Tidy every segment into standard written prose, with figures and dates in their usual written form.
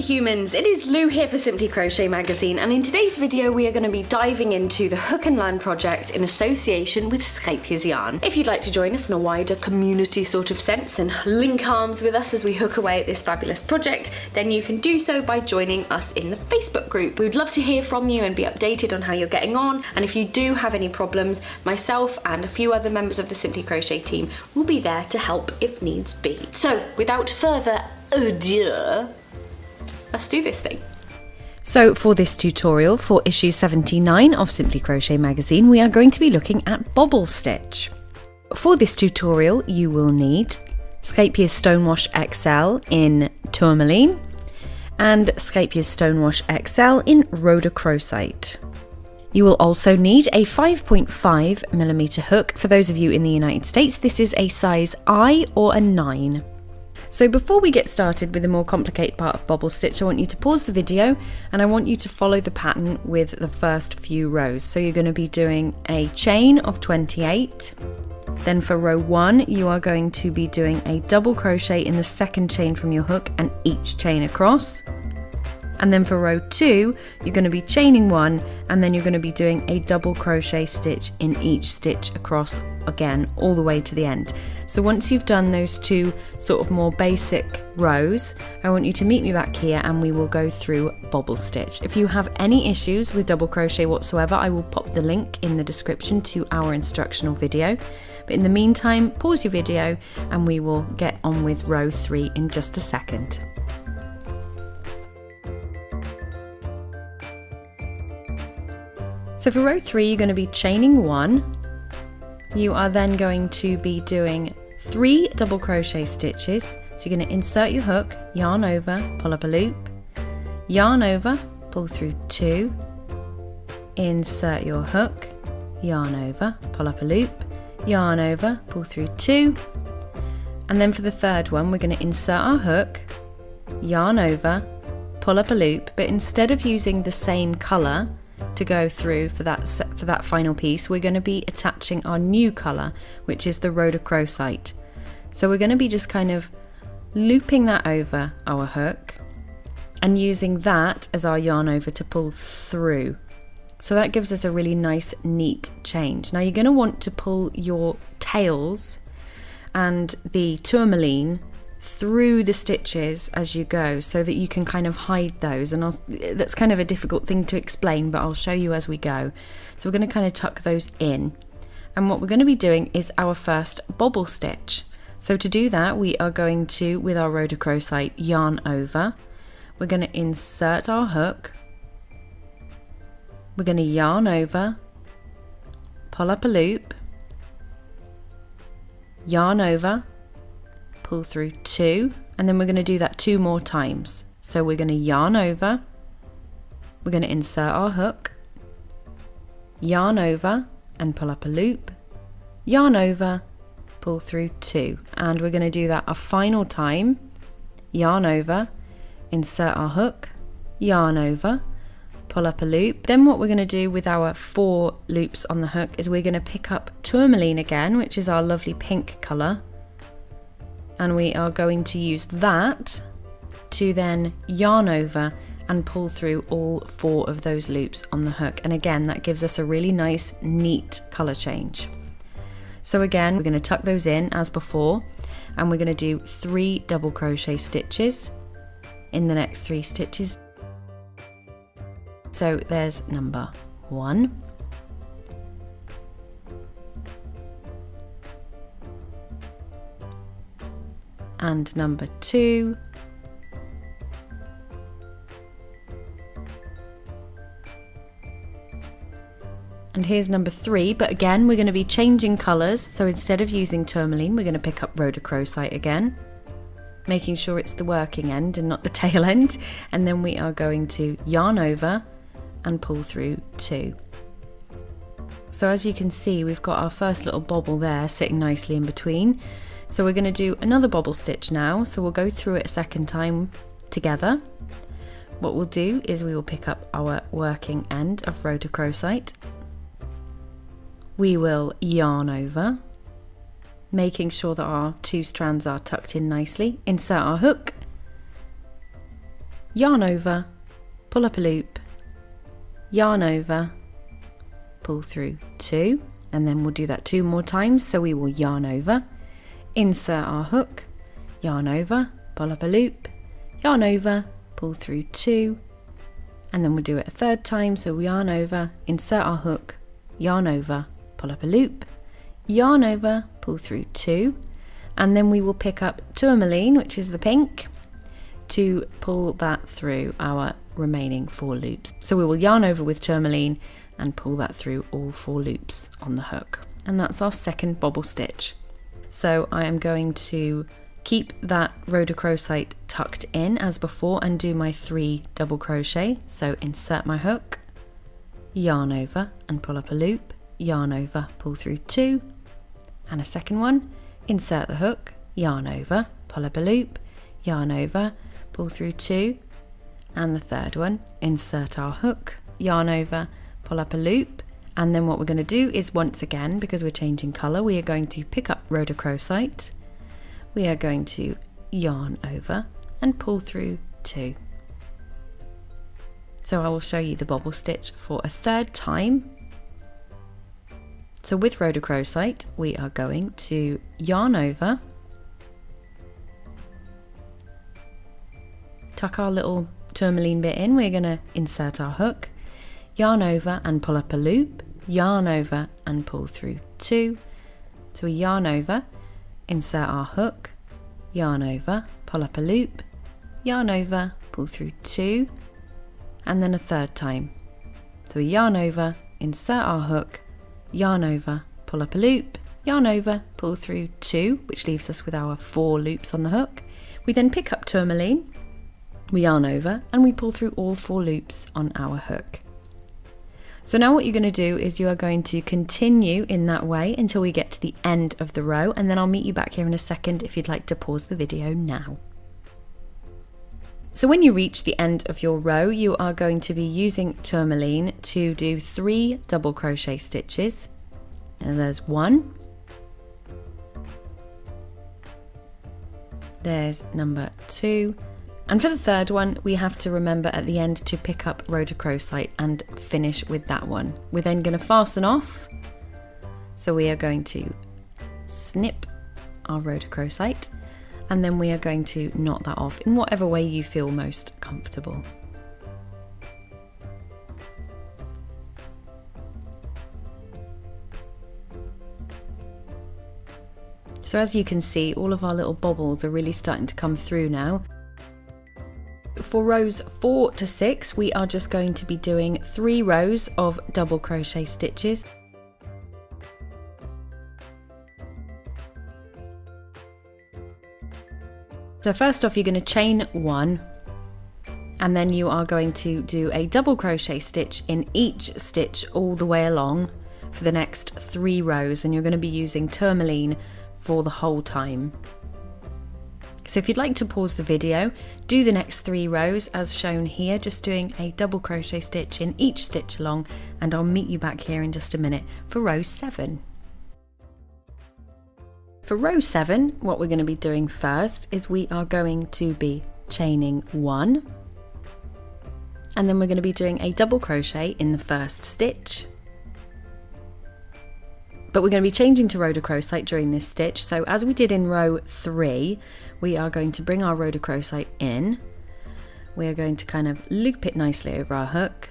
humans, it is Lou here for Simply Crochet Magazine, and in today's video we are going to be diving into the Hook and Learn project in association with Scheepjes yarn. If you'd like to join us in a wider community sort of sense and link arms with us as we hook away at this fabulous project, then you can do so by joining us in the Facebook group. We'd love to hear from you and be updated on how you're getting on, and if you do have any problems, myself and a few other members of the Simply Crochet team will be there to help if needs be. So without further ado, let's do this thing. So for this tutorial for issue 79 of Simply Crochet Magazine, we are going to be looking at Bobble Stitch. For this tutorial, you will need Scheepjes Stonewash XL in tourmaline and Scheepjes Stonewash XL in rhodochrosite. You will also need a 5.5mm hook. For those of you in the United States, this is a size I or a 9. So before we get started with the more complicated part of Bobble Stitch, I want you to pause the video and I want you to follow the pattern with the first few rows. So you're going to be doing a chain of 28. Then for row 1, you are going to be doing a double crochet in the second chain from your hook and each chain across. And then for row 2, you're going to be chaining 1 and then you're going to be doing a double crochet stitch in each stitch across again all the way to the end. So once you've done those two sort of more basic rows, I want you to meet me back here and we will go through Bobble Stitch. If you have any issues with double crochet whatsoever, I will pop the link in the description to our instructional video. But in the meantime, pause your video and we will get on with row 3 in just a second. So for row 3, you're going to be chaining 1. You are then going to be doing 3 double crochet stitches. So you're going to insert your hook, yarn over, pull up a loop, yarn over, pull through 2, insert your hook, yarn over, pull up a loop, yarn over, pull through 2, and then for the third one we're going to insert our hook, yarn over, pull up a loop, but instead of using the same colour to go through for that final piece, we're going to be attaching our new colour, which is the rhodochrosite. So we're going to be just kind of looping that over our hook and using that as our yarn over to pull through. So that gives us a really nice, neat change. Now you're going to want to pull your tails and the tourmaline through the stitches as you go so that you can kind of hide those, and that's kind of a difficult thing to explain, but I'll show you as we go. So we're going to kind of tuck those in, and what we're going to be doing is our first bobble stitch. So to do that, we are going to, with our rhodochrosite, yarn over, we're going to insert our hook, we're going to yarn over, pull up a loop, yarn over, pull through 2, and then we're going to do that 2 more times. So we're going to yarn over, we're going to insert our hook, yarn over and pull up a loop, yarn over, pull through 2, and we're going to do that a final time, yarn over, insert our hook, yarn over, pull up a loop. Then what we're going to do with our 4 loops on the hook is we're going to pick up tourmaline again, which is our lovely pink colour, and we are going to use that to then yarn over and pull through all 4 of those loops on the hook, and again that gives us a really nice neat colour change. So again we're going to tuck those in as before, and we're going to do 3 double crochet stitches in the next 3 stitches. So there's number 1, and number 2, and here's number 3, but again we're going to be changing colours, so instead of using tourmaline we're going to pick up rhodochrosite again, making sure it's the working end and not the tail end, and then we are going to yarn over and pull through 2. So as you can see, we've got our first little bobble there sitting nicely in between. So we're going to do another bobble stitch now, so we'll go through it a second time together. What we'll do is we will pick up our working end of rhodochrosite, we will yarn over, making sure that our 2 strands are tucked in nicely, insert our hook, yarn over, pull up a loop, yarn over, pull through 2, and then we'll do that 2 more times. So we will yarn over, insert our hook, yarn over, pull up a loop, yarn over, pull through 2, and then we'll do it a 3rd time. So we yarn over, insert our hook, yarn over, pull up a loop, yarn over, pull through 2, and then we will pick up tourmaline, which is the pink, to pull that through our remaining 4 loops. So we will yarn over with tourmaline and pull that through all 4 loops on the hook. And that's our 2nd bobble stitch. So I am going to keep that rhodochrosite tucked in as before and do my 3 double crochet. So insert my hook, yarn over and pull up a loop, yarn over, pull through 2, and a 2nd one, insert the hook, yarn over, pull up a loop, yarn over, pull through 2, and the 3rd one, insert our hook, yarn over, pull up a loop, and then what we're going to do is, once again, because we're changing colour, we are going to pick up rhodochrosite, we are going to yarn over and pull through 2. So I will show you the bobble stitch for a 3rd time. So with rhodochrosite, we are going to yarn over, tuck our little tourmaline bit in, we're going to insert our hook, yarn over and pull up a loop, yarn over and pull through 2. So we yarn over, insert our hook, yarn over, pull up a loop, yarn over, pull through 2, and then a 3rd time. So we yarn over, insert our hook, yarn over, pull up a loop, yarn over, pull through 2, which leaves us with our 4 loops on the hook. We then pick up tourmaline, we yarn over, and we pull through all 4 loops on our hook. So now what you're going to do is you are going to continue in that way until we get to the end of the row, and then I'll meet you back here in a second if you'd like to pause the video now. So when you reach the end of your row, you are going to be using tourmaline to do 3 double crochet stitches. And there's 1, there's number 2, and for the 3rd one we have to remember at the end to pick up rhodochrosite and finish with that one. We're then going to fasten off, so we are going to snip our rhodochrosite, and then we are going to knot that off in whatever way you feel most comfortable. So as you can see, all of our little bobbles are really starting to come through now. For rows 4 to 6, we are just going to be doing 3 rows of double crochet stitches. So first off, you're going to chain 1, and then you are going to do a double crochet stitch in each stitch all the way along for the next 3 rows, and you're going to be using tourmaline for the whole time. So if you'd like to pause the video, do the next 3 rows as shown here, just doing a double crochet stitch in each stitch along, and I'll meet you back here in just a minute for row 7. For row 7, what we're going to be doing first is we are going to be chaining 1, and then we're going to be doing a double crochet in the first stitch. But we're going to be changing to rhodochrosite during this stitch, so as we did in row 3, we are going to bring our rhodochrosite in, we are going to kind of loop it nicely over our hook,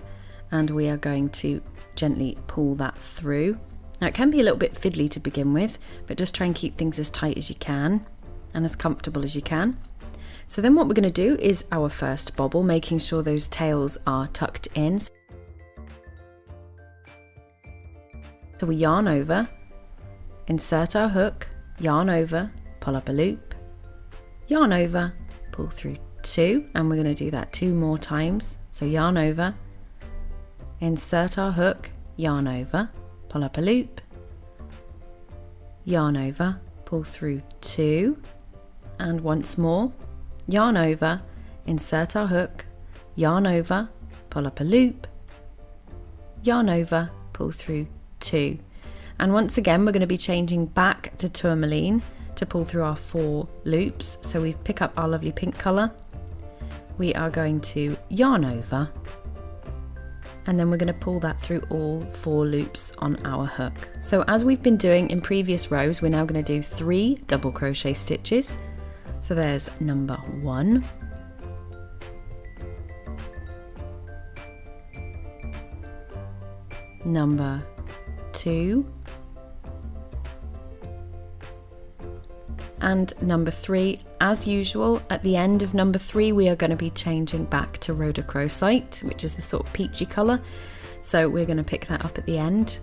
and we are going to gently pull that through. Now it can be a little bit fiddly to begin with, but just try and keep things as tight as you can and as comfortable as you can. So then what we're going to do is our first bobble, making sure those tails are tucked in. So we yarn over, insert our hook, yarn over, pull up a loop, yarn over, pull through 2, and we're going to do that 2 more times. So yarn over, insert our hook, yarn over, pull up a loop, yarn over, pull through 2, and once more, yarn over, insert our hook, yarn over, pull up a loop, yarn over, pull through 2, and once again we're going to be changing back to tourmaline to pull through our 4 loops. So we pick up our lovely pink colour, we are going to yarn over, and then we're going to pull that through all 4 loops on our hook. So as we've been doing in previous rows, we're now going to do 3 double crochet stitches. So there's number 1, number 2, and number 3. As usual, at the end of number 3 we are going to be changing back to rhodochrosite, which is the sort of peachy colour. So we're going to pick that up at the end,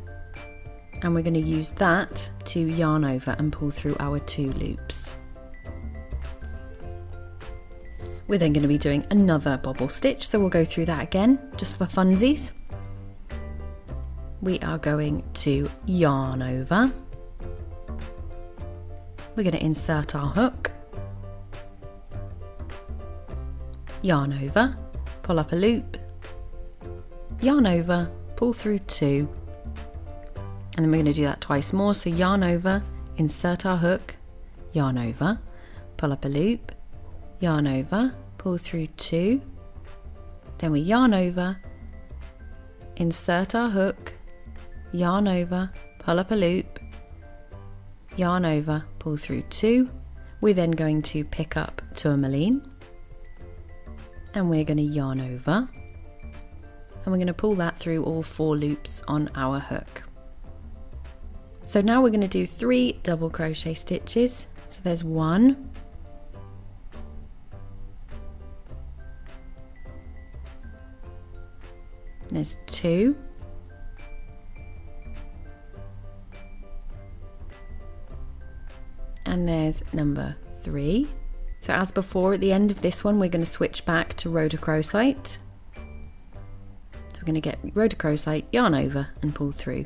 and we're going to use that to yarn over and pull through our 2 loops. We're then going to be doing another bobble stitch, so we'll go through that again just for funsies. We are going to yarn over. We're going to insert our hook, yarn over, pull up a loop, yarn over, pull through 2, and then we're going to do that twice more. So yarn over, insert our hook, yarn over, pull up a loop, yarn over, pull through 2, then we yarn over, insert our hook, yarn over, pull up a loop, yarn over, pull through 2. We're then going to pick up tourmaline, and we're going to yarn over, and we're going to pull that through all 4 loops on our hook. So now we're going to do 3 double crochet stitches. So there's 1, there's 2, and there's number 3. So as before, at the end of this one we're going to switch back to rhodochrosite. So we're going to get rhodochrosite, yarn over and pull through.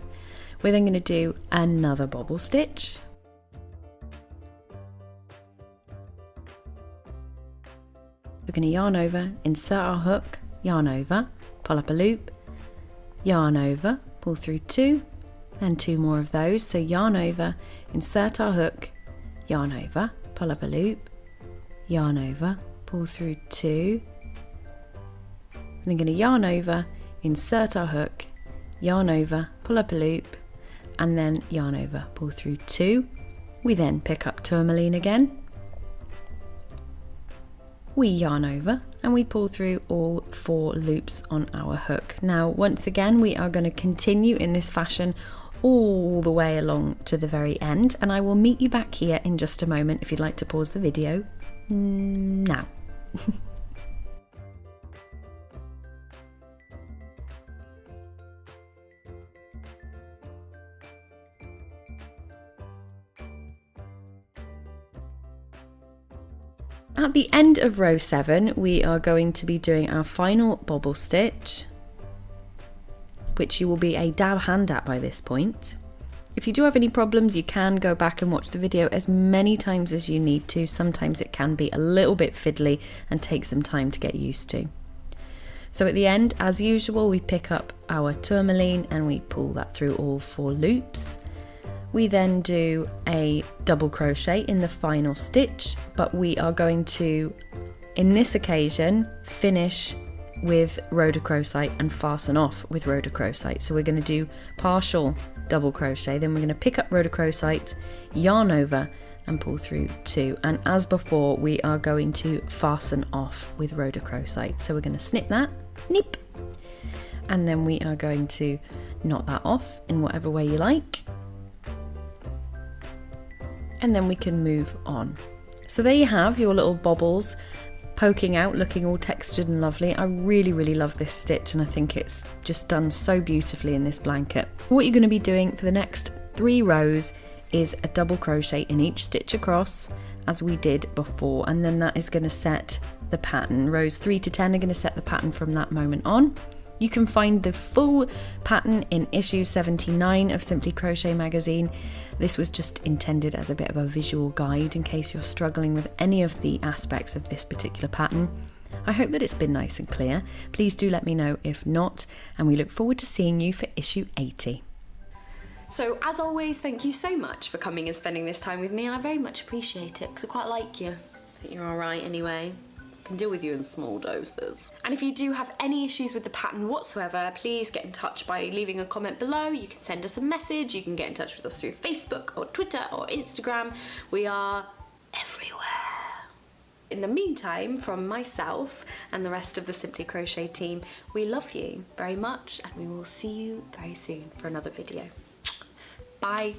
We're then going to do another bobble stitch. We're going to yarn over, insert our hook, yarn over, pull up a loop, yarn over, pull through 2, and 2 more of those. So yarn over, insert our hook, yarn over, pull up a loop, yarn over, pull through 2, and then going to yarn over, insert our hook, yarn over, pull up a loop, and then yarn over, pull through 2. We then pick up tourmaline again, we yarn over, and we pull through all 4 loops on our hook. Now once again we are going to continue in this fashion all the way along to the very end, and I will meet you back here in just a moment if you'd like to pause the video now. At the end of row 7 we are going to be doing our final bobble stitch, which you will be a dab hand at by this point. If you do have any problems, you can go back and watch the video as many times as you need to. Sometimes it can be a little bit fiddly and take some time to get used to. So at the end, as usual, we pick up our tourmaline and we pull that through all 4 loops. We then do a double crochet in the final stitch, but we are going to, in this occasion, finish with rhodochrosite and fasten off with rhodochrosite. So we're going to do partial double crochet, then we're going to pick up rhodochrosite, yarn over and pull through 2, and as before we are going to fasten off with rhodochrosite. So we're going to snip that, snip, and then we are going to knot that off in whatever way you like, and then we can move on. So there you have your little bobbles poking out, looking all textured and lovely. I really love this stitch, and I think it's just done so beautifully in this blanket. What you're going to be doing for the next 3 rows is a double crochet in each stitch across, as we did before, and then that is going to set the pattern. Rows 3 to 10 are going to set the pattern from that moment on. You can find the full pattern in issue 79 of Simply Crochet Magazine. This was just intended as a bit of a visual guide in case you're struggling with any of the aspects of this particular pattern. I hope that it's been nice and clear. Please do let me know if not, and we look forward to seeing you for issue 80. So as always, thank you so much for coming and spending this time with me. I very much appreciate it because I quite like you. I think you're all right anyway. can deal with you in small doses. And if you do have any issues with the pattern whatsoever, please get in touch by leaving a comment below. You can send us a message, you can get in touch with us through Facebook or Twitter or Instagram. We are everywhere. In the meantime, from myself and the rest of the Simply Crochet team, we love you very much and we will see you very soon for another video. Bye.